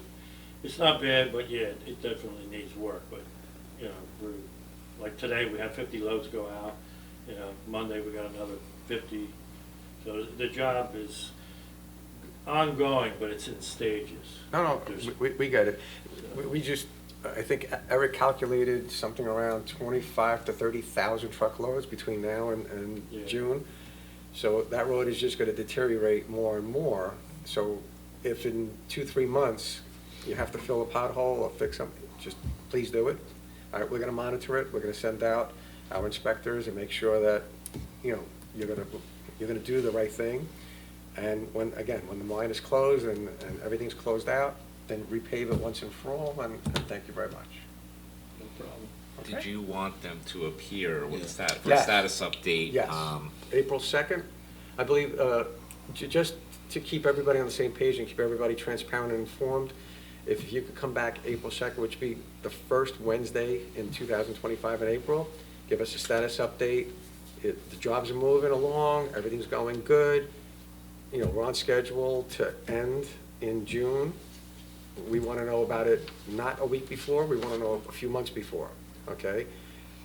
it's not bad, but yeah, it definitely needs work, but, we're, like today, we had 50 loads go out, Monday, we got another 50. So the job is ongoing, but it's in stages. No, There's- we get it. We just, I think Eric calculated something around 25 to 30,000 truckloads between now and Yeah. June. So that road is just gonna deteriorate more and more. So if in 2-3 months, you have to fill a pothole or fix something, just please do it. All right, we're gonna monitor it, we're gonna send out our inspectors and make sure that, you're gonna do the right thing. And when the mine is closed and everything's closed out, then repave it once and for all, and thank you very much. No problem. Did Okay? you want them to appear with Yeah. for a Yes. status update? Yes, April 2nd, I believe, just to keep everybody on the same page and keep everybody transparent and informed, if you could come back April 2nd, which would be the first Wednesday in 2025 in April, give us a status update. The jobs are moving along, everything's going good, we're on schedule to end in June. We want to know about it not a week before, we want to know a few months before, okay?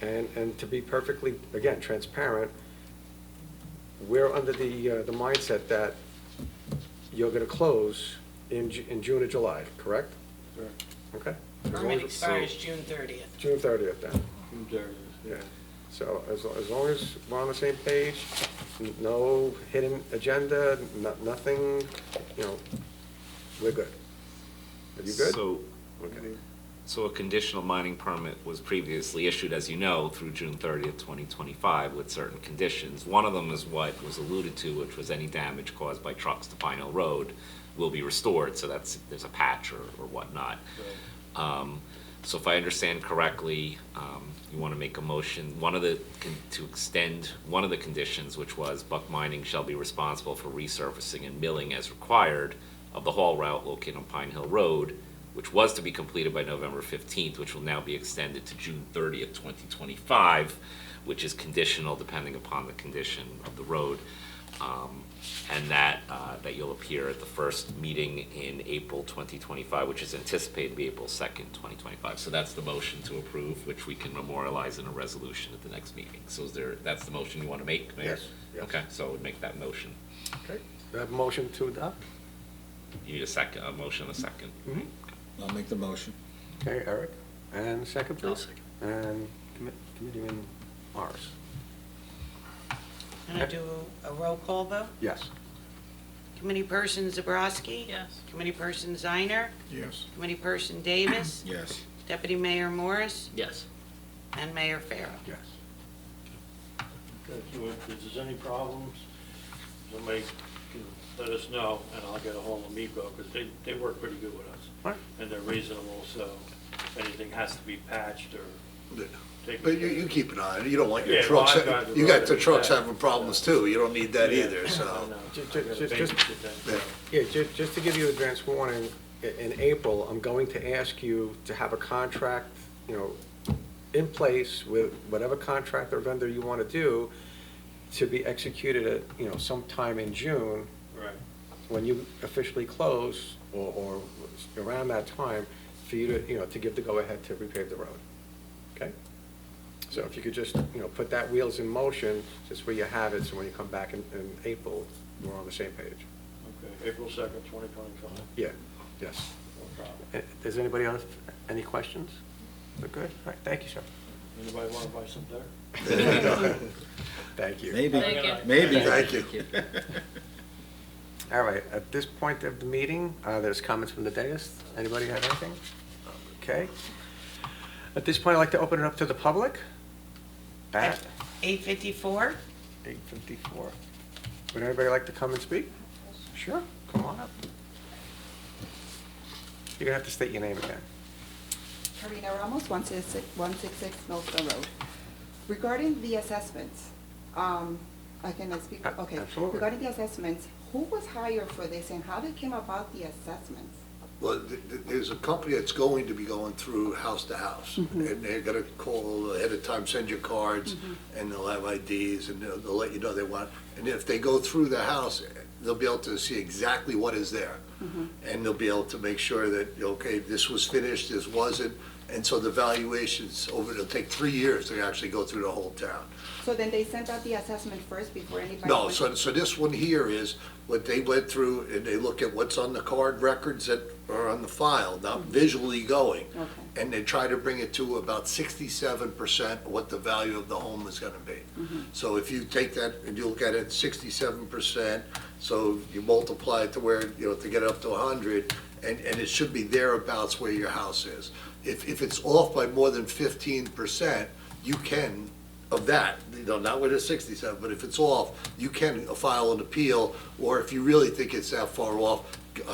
And to be perfectly, again, transparent, we're under the mindset that you're going to close in June or July, correct? Correct. Okay? Permit expires June 30th. June 30th then, There it is, yeah. So as long as we're on the same page, no hidden agenda, nothing, we're good. Are you good? So, Okay. so a conditional mining permit was previously issued, as you know, through June 30th, 2025, with certain conditions. One of them is what was alluded to, which was any damage caused by trucks to Pine Hill Road will be restored, so there's a patch or whatnot. So if I understand correctly, you want to make a motion, to extend one of the conditions, which was Buck Mining shall be responsible for resurfacing and milling as required of the haul route located on Pine Hill Road, which was to be completed by November 15th, which will now be extended to June 30th, 2025, which is conditional depending upon the condition of the road. And that you'll appear at the first meeting in April 2025, which is anticipated to be April 2nd, 2025. So that's the motion to approve, which we can memorialize in a resolution at the next meeting. So that's the motion you want to make, Mayor? Yes. Okay, so I would make that motion. Okay, we have a motion to adopt? You need a motion, a second. I'll make the motion. Okay, Eric, and second, please? I'll second. And Committeeman Morris? Can I do a roll call vote? Yes. Committee Person Zabrowski? Yes. Committee Person Ziner? Yes. Committee Person Davis? Yes. Deputy Mayor Morris? Yes. And Mayor Farrell. Yes. Okay, so if there's any problems, somebody can let us know, and I'll get a hold of MEPCO, because they work pretty good with us. Right. And they're reasonable, so if anything has to be patched or taken. But you keep an eye on it. You don't want your Yeah, well, trucks, I drive the you got road the every trucks day. having problems too. You don't need that Yeah, either, I so. know. Just- I got a just- babysit then, so. Yeah, just to give you advance warning, in April, I'm going to ask you to have a contract, in place with whatever contract or vendor you want to do, to be executed at, sometime in June, Right. when you officially close, or around that time, for you to, to give the go-ahead to repave the road. Okay? So if you could just, put that wheels in motion, just where you have it, so when you come back in April, we're on the same page. Okay, April 2nd, 2025, Yeah, yes. no problem. Does anybody else, any questions? We're good? All right, thank you, sir. Anybody want to buy some dirt? Thank you. Maybe, Thank you. maybe. Thank you. All right, at this point of the meeting, there's comments from the dais. Anybody have anything? Okay. At this point, I'd like to open it up to the public. At 8:54? 8:54. Would anybody like to come and speak? Sure, come on up. You're gonna have to state your name again. Karina Ramos, 166 Millstone Road. Regarding the assessments, I can speak, okay. Absolutely. Regarding the assessments, who was hired for this and how they came about the assessments? Well, there's a company that's going to be going through house to house, and they're gonna call ahead of time, send you cards, and they'll have IDs, and they'll let you know they want. And if they go through the house, they'll be able to see exactly what is there. And they'll be able to make sure that, okay, this was finished, this wasn't, and so the valuations it'll take 3 years to actually go through the whole town. So then they sent out the assessment first before anybody? No, went- so this one here is what they went through, and they look at what's on the card records that are on the file, not visually going. Okay. And they try to bring it to about 67% of what the value of the home is gonna be. So if you take that and you look at it, 67%, so you multiply it to where, to get up to 100, and it should be thereabouts where your house is. If it's off by more than 15%, you can, of that, not with a 67, but if it's off, you can file an appeal, or if you really think it's that far off,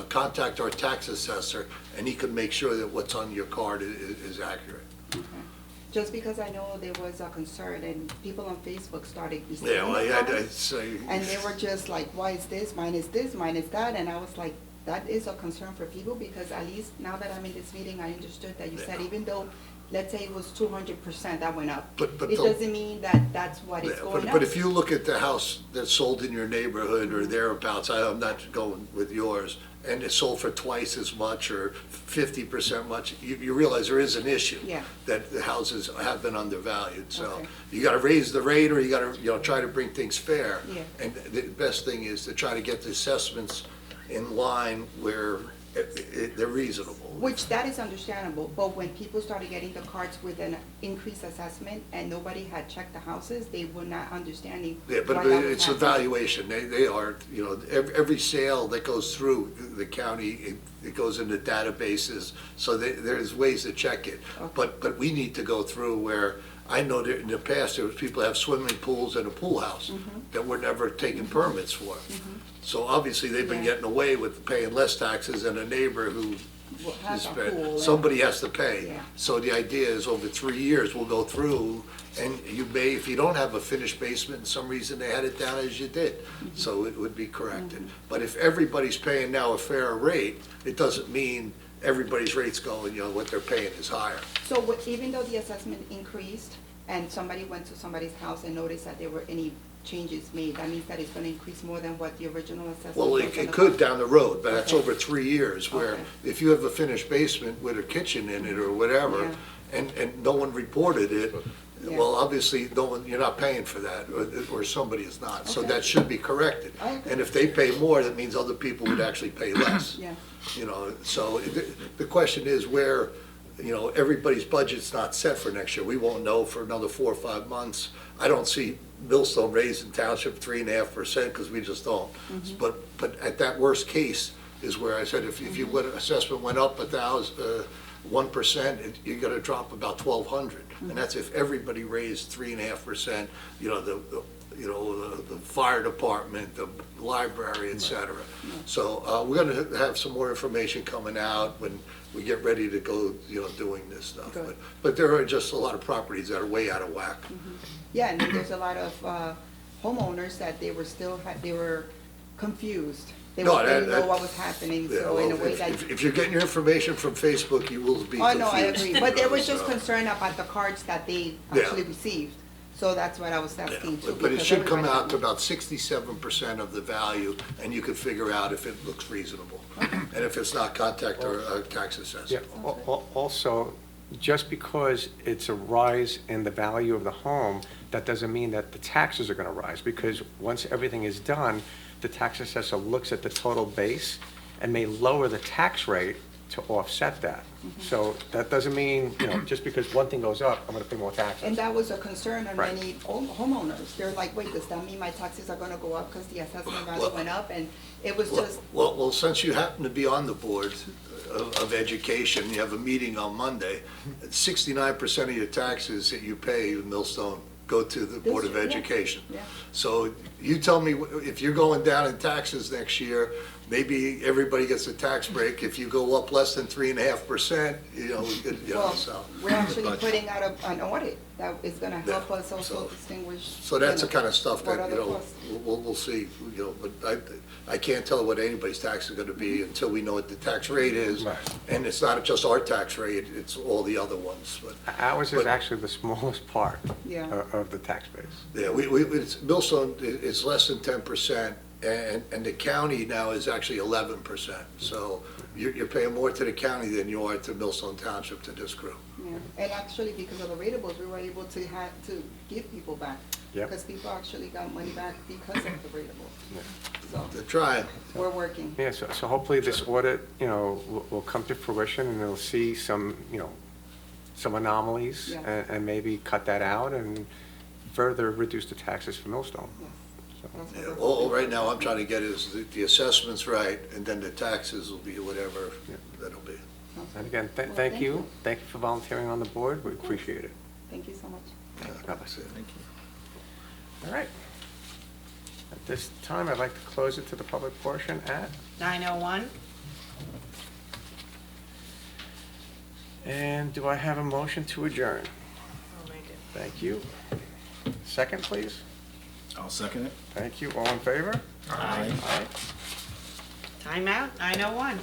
contact our tax assessor, and he can make sure that what's on your card is accurate. Okay. Just because I know there was a concern and people on Facebook started Yeah, receiving well, the I'd cards, say. and they were just like, why is this, mine is this, mine is that, and I was like, that is a concern for people, because at least now that I'm in this meeting, I understood that you said even though, let's say it was 200% that went up, But it doesn't mean that that's what is Yeah, going up. But if you look at the house that's sold in your neighborhood or thereabouts, I'm not going with yours, and it's sold for twice as much or 50% much, you realize there is an issue. Yeah. That the houses have been undervalued, so Okay. you gotta raise the rate, or you gotta, try to bring things fair. Yeah. And the best thing is to try to get the assessments in line where they're reasonable. Which that is understandable, but when people started getting the cards with an increased assessment and nobody had checked the houses, they were not understanding. Yeah, but why that was it's a happening. valuation. They are, every sale that goes through the county, it goes into databases, so there's ways to check it. Okay. But we need to go through where, I know that in the past, there was people that have swimming pools and a pool house that were never taken permits for. So obviously, they've been Yeah. getting away with paying less taxes than a neighbor who Well, has is a paying. pool and- Somebody has to pay. Yeah. So the idea is, over 3 years, we'll go through, and you may, if you don't have a finished basement, for some reason they had it down as you did, so it would be corrected. But if everybody's paying now a fair rate, it doesn't mean everybody's rate's going, what they're paying is higher. So even though the assessment increased and somebody went to somebody's house and noticed that there were any changes made, that means that it's gonna increase more than what the original assessment was? Well, it could down the road, but that's Okay. over 3 years, where Okay. if you have a finished basement with a kitchen in it or whatever, and no one reported it, Yeah. well, obviously, you're not paying for that, or somebody is not, so Okay. that should be corrected. I agree. And if they pay more, that means other people would actually pay less. Yeah. So the question is where, everybody's budget's not set for next year. We won't know for another 4 or 5 months. I don't see Millstone raising Township 3.5%, because we just don't. But at that worst case is where I said, if your assessment went up 1%, you're gonna drop about 1,200. And that's if everybody raised 3.5%, the fire department, the library, et cetera. So, we're gonna have some more information coming out when we get ready to go, doing this stuff. Good. But there are just a lot of properties that are way out of whack. Yeah, and then there's a lot of homeowners that they were confused. They No, didn't know that- what was happening, Yeah, so in a well, way if- that. if you're getting your information from Facebook, you will be Oh, confused. no, I agree, but there was just So, concern about the cards that they Yeah. actually received. So that's what I was yeah, asking too. But it because should come everybody- out to about 67% of the value, and you could figure out if it looks reasonable. And if it's not, contact our tax Yeah, assessor. also, just because it's a rise in the value of the home, that doesn't mean that the taxes are gonna rise, because once everything is done, the tax assessor looks at the total base and may lower the tax rate to offset that. So that doesn't mean, just because one thing goes up, I'm gonna pay more taxes. And that was a concern on Right. many homeowners. They're like, wait, does that mean my taxes are gonna go up because the assessment value went up? And it was just, Well, since you happen to be on the board of education, you have a meeting on Monday, 69% of your taxes that you pay in Millstone go to the Board of This year, yeah. Education. Yeah. So you tell me, if you're going down in taxes next year, maybe everybody gets a tax break. If you go up less than 3.5%, we could, well, so. we're actually But- putting out an audit that is gonna help Yeah, us also so- distinguish. So that's the kind of stuff what that, other costs. we'll see, but I can't tell what anybody's tax is gonna be until we know what the tax rate is. Right. And it's not just our tax rate, it's all the other ones, but, Ours is But- actually the smallest part Yeah. of the tax base. yeah, Millstone is less than 10%, and the county now is actually 11%. So you're paying more to the county than you are to Millstone Township, to this crew. Yeah, and actually, because of the ratables, we were able to give people back. Yep. Because people actually got money back because of the ratables. So, They're trying. we're working. Yeah, so hopefully this audit, will come to fruition and they'll see some, some anomalies Yeah. and maybe cut that out and further reduce the taxes for Millstone. Yes. So, That's what Yeah, we're all hoping. right now, I'm trying to get is the assessments right, and then the taxes will be whatever Yeah. that'll be. And again, Well, thank thank you. you. Thank you for volunteering on the board. We appreciate it. Thank you so much. God bless. That's it. Thank you. All right. At this time, I'd like to close it to the public portion at, 9:01. and do I have a motion to adjourn? I'll make it. Thank you. Second, please. I'll second it. Thank you. All in favor? Aye. Aye. Timeout, 9:01.